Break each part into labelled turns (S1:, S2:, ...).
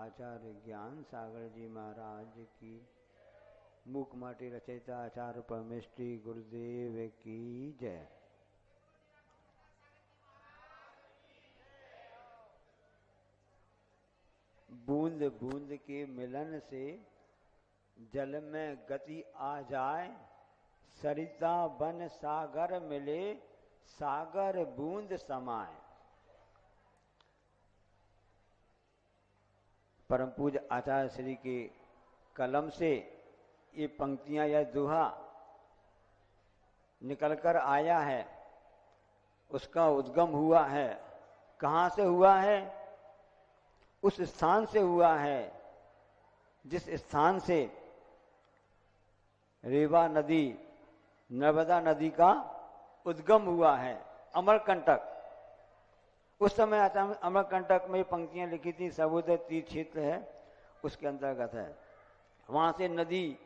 S1: आचार्य ज्ञान सागर जी महाराज की, मूक माटी रचयिता आचार्य परमेष्टि गुरुदेव की जय। बूंद बूंद के मिलन से जल में गति आ जाए, सरिता बन सागर मिले, सागर बूंद समाए। परम पूज्य आचार्य श्री के कलम से ये पंक्तियां या दोहा निकलकर आया है, उसका उद्गम हुआ है। कहाँ से हुआ है? उस स्थान से हुआ है जिस स्थान से रेवा नदी, नर्मदा नदी का उद्गम हुआ है, अमरकंटक। उस समय अमरकंटक में पंक्तियां लिखी थी, सबोदय तीर्थ क्षेत्र है, उसके अंतर्गत है। वहां से नदी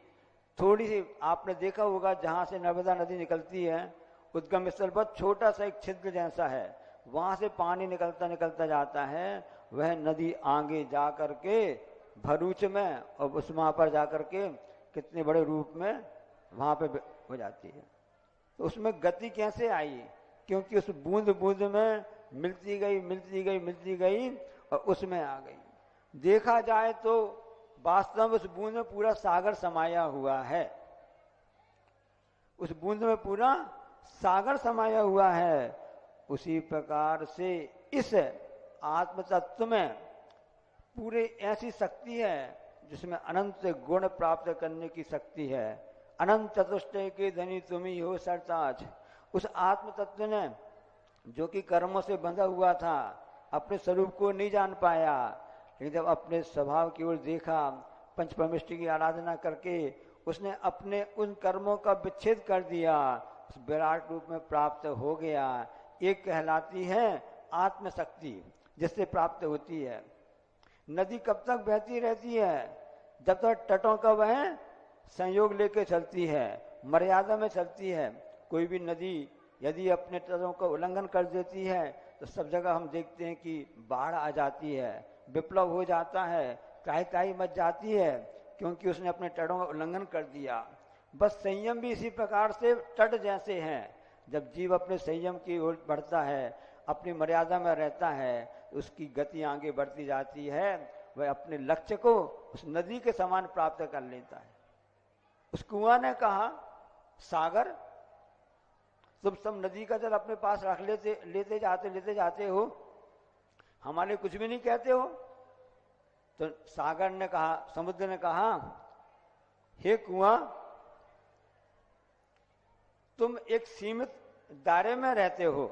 S1: थोड़ी सी, आपने देखा होगा जहां से नर्मदा नदी निकलती है, उद्गम स्थल पर छोटा सा एक छिद्र जैसा है, वहां से पानी निकलता निकलता जाता है। वह नदी आगे जा करके भरूच में, और उस वहां पर जाकर के कितने बड़े रूप में वहां पे हो जाती है। तो उसमें गति कैसे आई? क्योंकि उस बूंद बूंद में मिलती गई मिलती गई मिलती गई और उसमें आ गई। देखा जाए तो वास्तव में उस बूंद में पूरा सागर समाया हुआ है, उस बूंद में पूरा सागर समाया हुआ है। उसी प्रकार से इस आत्म तत्व में पूरे ऐसी शक्ति है जिसमें अनंत गुण प्राप्त करने की शक्ति है। अनंत चतुष्टय के धनी तुम ही हो सरताज। उस आत्म तत्व ने, जो कि कर्मों से बंधा हुआ था, अपने स्वरूप को नहीं जान पाया, लेकिन जब अपने स्वभाव की ओर देखा, पंच परमेष्टि की आराधना करके उसने अपने उन कर्मों का विच्छेद कर दिया, उस विराट रूप में प्राप्त हो गया। एक कहलाती है आत्मशक्ति, जिससे प्राप्त होती है। नदी कब तक बहती रहती है? जब तक तटों का वह संयोग लेके चलती है, मर्यादा में चलती है। कोई भी नदी यदि अपने तटों का उल्लंघन कर देती है तो सब जगह हम देखते हैं कि बाढ़ आ जाती है, विप्लव हो जाता है, ताई ताई मच जाती है, क्योंकि उसने अपने तटों का उल्लंघन कर दिया। बस संयम भी इसी प्रकार से तट जैसे हैं। जब जीव अपने संयम की ओर बढ़ता है, अपनी मर्यादा में रहता है, उसकी गति आगे बढ़ती जाती है, वह अपने लक्ष्य को उस नदी के समान प्राप्त कर लेता है। उस कुआं ने कहा, सागर तुम सब नदी का जल अपने पास रख लेते जाते हो, हमारे कुछ भी नहीं कहते हो। तो सागर ने कहा, समुद्र ने कहा, हे कुआं, तुम एक सीमित दायरे में रहते हो,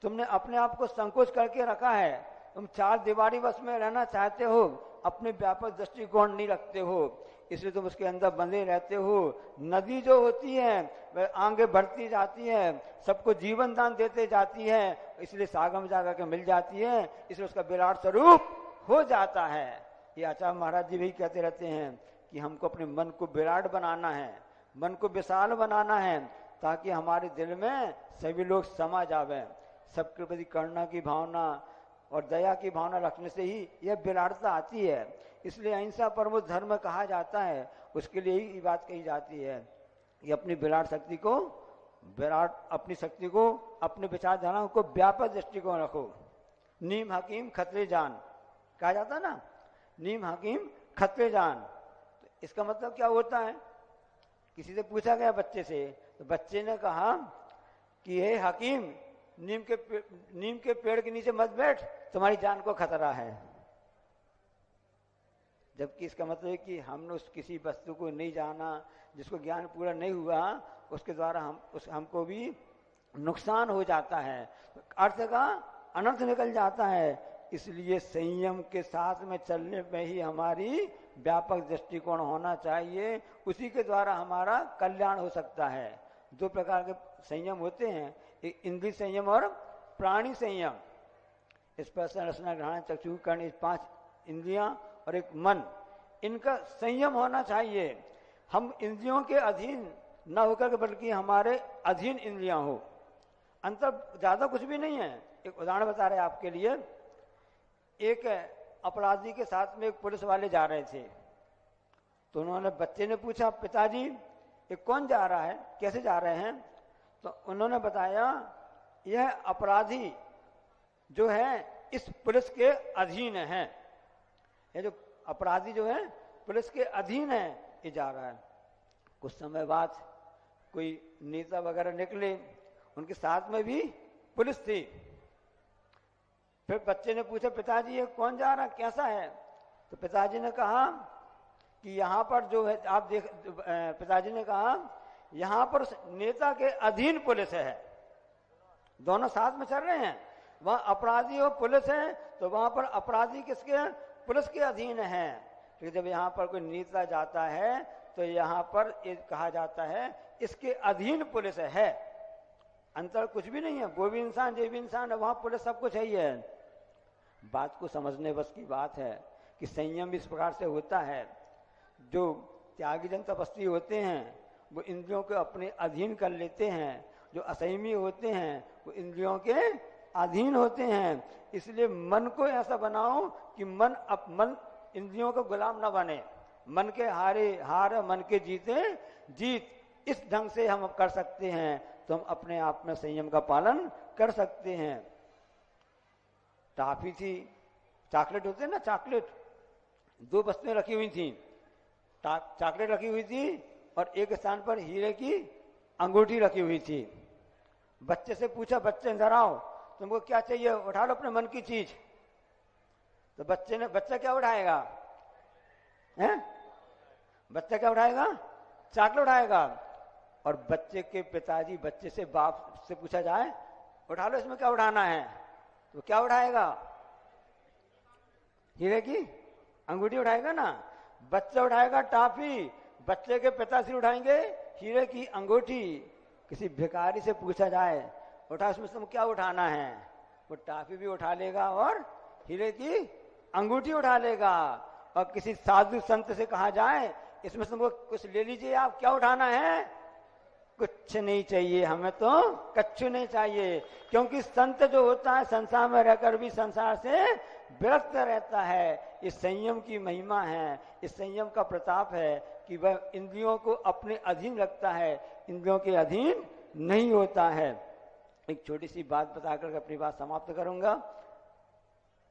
S1: तुमने अपने आप को संकोच करके रखा है, तुम चार दीवारी बस में रहना चाहते हो, अपने व्यापक दृष्टिकोण नहीं रखते हो, इसलिए तुम उसके अंदर बंधे रहते हो। नदी जो होती है वह आगे बढ़ती जाती है, सबको जीवन दान देते जाती है, इसलिए सागर में जाकर के मिल जाती है, इसलिए उसका विराट स्वरूप हो जाता है। ये आचार्य महाराज जी भी कहते रहते हैं कि हमको अपने मन को विराट बनाना है, मन को विशाल बनाना है, ताकि हमारे दिल में सभी लोग समा जावे। सबके प्रति करुणा की भावना और दया की भावना रखने से ही यह विराटता आती है। इसलिए अहिंसा परमो धर्म कहा जाता है। उसके लिए ही बात कही जाती है कि अपनी विराट शक्ति को, अपनी शक्ति को, अपने विचारधाराओं को व्यापक दृष्टिकोण रखो। नीम हकीम खतरे जान कहा जाता ना, नीम हकीम खतरे जान। तो इसका मतलब क्या होता है? किसी से पूछा गया बच्चे से, तो बच्चे ने कहा कि हे हकीम, नीम के पेड़ के नीचे मत बैठ, तुम्हारी जान को खतरा है। जबकि इसका मतलब है कि हमने उस किसी वस्तु को नहीं जाना, जिसको ज्ञान पूरा नहीं हुआ, उसके द्वारा हमको भी नुकसान हो जाता है, अर्थ का अनर्थ निकल जाता है। इसलिए संयम के साथ में चलने में ही हमारी व्यापक दृष्टिकोण होना चाहिए, उसी के द्वारा हमारा कल्याण हो सकता है। दो प्रकार के संयम होते हैं, एक इंद्रिय संयम और प्राणी संयम। स्पर्श रसना ग्रहण चक्षु कर्ण, 5 इंद्रियां और एक मन, इनका संयम होना चाहिए। हम इंद्रियों के अधीन न होकर के बल्कि हमारे अधीन इंद्रियां हो। अंतर ज्यादा कुछ भी नहीं है। एक उदाहरण बता रहे आपके लिए, एक अपराधी के साथ में एक पुलिस वाले जा रहे थे। तो उन्होंने, बच्चे ने पूछा, पिताजी ये कौन जा रहा है, कैसे जा रहे हैं? तो उन्होंने बताया, यह अपराधी जो है इस पुलिस के अधीन है। ये जो अपराधी जो है पुलिस के अधीन है, ये जा रहा है। कुछ समय बाद कोई नेता वगैरह निकले, उनके साथ में भी पुलिस थी। फिर बच्चे ने पूछा, पिताजी ये कौन जा रहा, कैसा है? तो पिताजी ने कहा कि यहाँ पर जो है आप देख, पिताजी ने कहा यहाँ पर नेता के अधीन पुलिस है। दोनों साथ में चल रहे हैं, वहां अपराधी और पुलिस है, तो वहां पर अपराधी किसके, पुलिस के अधीन है। तो जब यहाँ पर कोई नेता जाता है तो यहाँ पर कहा जाता है इसके अधीन पुलिस है। अंतर कुछ भी नहीं है, वो भी इंसान ये भी इंसान है, वहां पुलिस सब कुछ है ही है। बात को समझने बस की बात है कि संयम इस प्रकार से होता है। जो त्यागी जन तपस्वी होते हैं वो इंद्रियों को अपने अधीन कर लेते हैं, जो असंयमी होते हैं वो इंद्रियों के अधीन होते हैं। इसलिए मन को ऐसा बनाओ कि मन इंद्रियों का गुलाम न बने। मन के हारे हार, मन के जीते जीत। इस ढंग से हम कर सकते हैं तो हम अपने आप में संयम का पालन कर सकते हैं। टॉफी थी, चॉकलेट होते हैं ना, चॉकलेट, दो वस्तुएं रखी हुई थी। चॉकलेट रखी हुई थी और एक स्थान पर हीरे की अंगूठी रखी हुई थी। बच्चे से पूछा, बच्चे इधर आओ, तुमको क्या चाहिए, उठा लो अपने मन की चीज। तो बच्चा क्या उठाएगा, हैं? बच्चा क्या उठाएगा, चॉकलेट उठाएगा। और बच्चे के पिताजी बच्चे से, बाप से पूछा जाए, उठा लो इसमें क्या उठाना है, तो क्या उठाएगा, हीरे की अंगूठी उठाएगा ना। बच्चा उठाएगा टॉफी, बच्चे के पिताजी उठाएंगे हीरे की अंगूठी। किसी भिखारी से पूछा जाए, उठा इसमें तुम क्या उठाना है, वो टॉफी भी उठा लेगा और हीरे की अंगूठी उठा लेगा। और किसी साधु संत से कहा जाए, इसमें तुमको कुछ ले लीजिए, आप क्या उठाना है, कुछ नहीं चाहिए, हमें तो कच्छु नहीं चाहिए। क्योंकि संत जो होता है संसार में रहकर भी संसार से विरक्त रहता है। इस संयम की महिमा है, इस संयम का प्रताप है कि वह इंद्रियों को अपने अधीन रखता है, इंद्रियों के अधीन नहीं होता है। एक छोटी सी बात बताकर अपनी बात समाप्त करूंगा।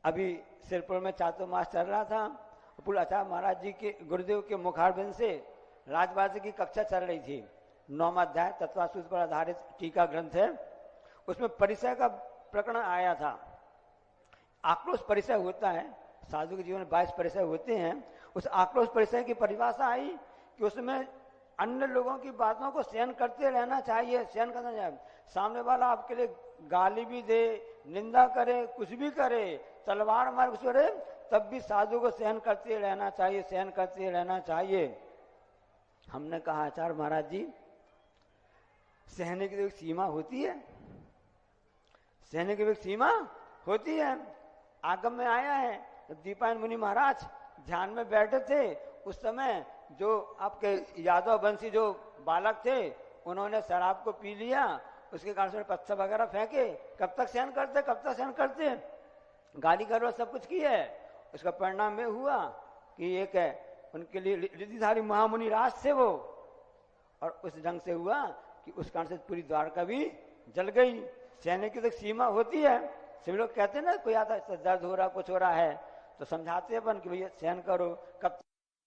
S1: अभी सिरपुर में चातुर्मास चल रहा था, पूर्ण आचार्य महाराज जी के गुरुदेव के मुखारबिंद से राजवासी की कक्षा चल रही थी। 9वां अध्याय तत्वासूत्र पर आधारित टीका ग्रंथ है, उसमें परिचय का प्रकरण आया था। आक्रोश परिचय होता है, साधु के जीवन में 22 परिचय होते हैं। उस आक्रोश परिचय की परिभाषा आई कि उसमें अन्य लोगों की बातों को सहन करते रहना चाहिए, सहन करना चाहिए। सामने वाला आपके लिए गाली भी दे, निंदा करे, कुछ भी करे, तलवार मार कुछ करे, तब भी साधु को सहन करते रहना चाहिए, सहन करते रहना चाहिए। हमने कहा, आचार्य महाराज जी, सहने की तो एक सीमा होती है, सहने की एक सीमा होती है। आगम में आया है, तो दीपायन मुनि महाराज ध्यान में बैठे थे, उस समय जो आपके यादव वंशी जो बालक थे उन्होंने शराब को पी लिया, उसके कारण से पत्थर वगैरह फेंके। कब तक सहन करते, कब तक सहन करते, गाली गलौज सब कुछ की है। उसका परिणाम में हुआ कि एक है उनके लिए रिद्धिधारी महामुनि राज से वो, और उस ढंग से हुआ कि उस कारण से पूरी द्वारका भी जल गई। सहने की तो सीमा होती है। सभी लोग कहते हैं ना, कोई आता है दर्द हो रहा, कुछ हो रहा है, तो समझाते हैं अपन कि भैया सहन करो। कब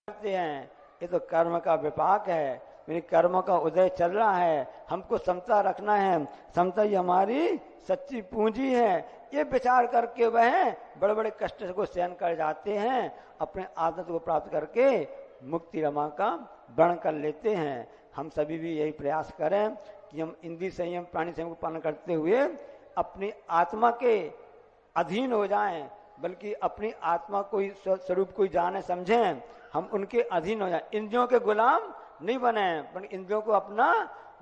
S1: करते हैं, ये तो कर्म का विपाक है, मेरे कर्मों का उदय चल रहा है, हमको समता रखना है, समता ही हमारी सच्ची पूंजी है। ये विचार करके वह बड़े बड़े कष्ट को सहन कर जाते हैं, अपने आदत को प्राप्त करके मुक्ति रमा का वर्ण कर लेते हैं। हम सभी भी यही प्रयास करें कि हम इंद्रिय संयम, प्राणी संयम को पालन करते हुए अपनी आत्मा के अधीन हो जाएं, बल्कि अपनी आत्मा को ही स्वरूप को जाने समझें, हम उनके अधीन हो जाएं। इंद्रियों के गुलाम नहीं बने, बल्कि इंद्रियों को अपना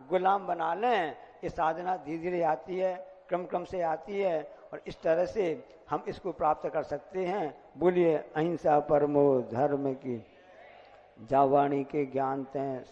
S1: गुलाम बना लें। ये साधना धीरे धीरे आती है, क्रम क्रम से आती है, और इस तरह से हम इसको प्राप्त कर सकते हैं। बोलिए अहिंसा परमो धर्म की, जावाणी के ज्ञान तैं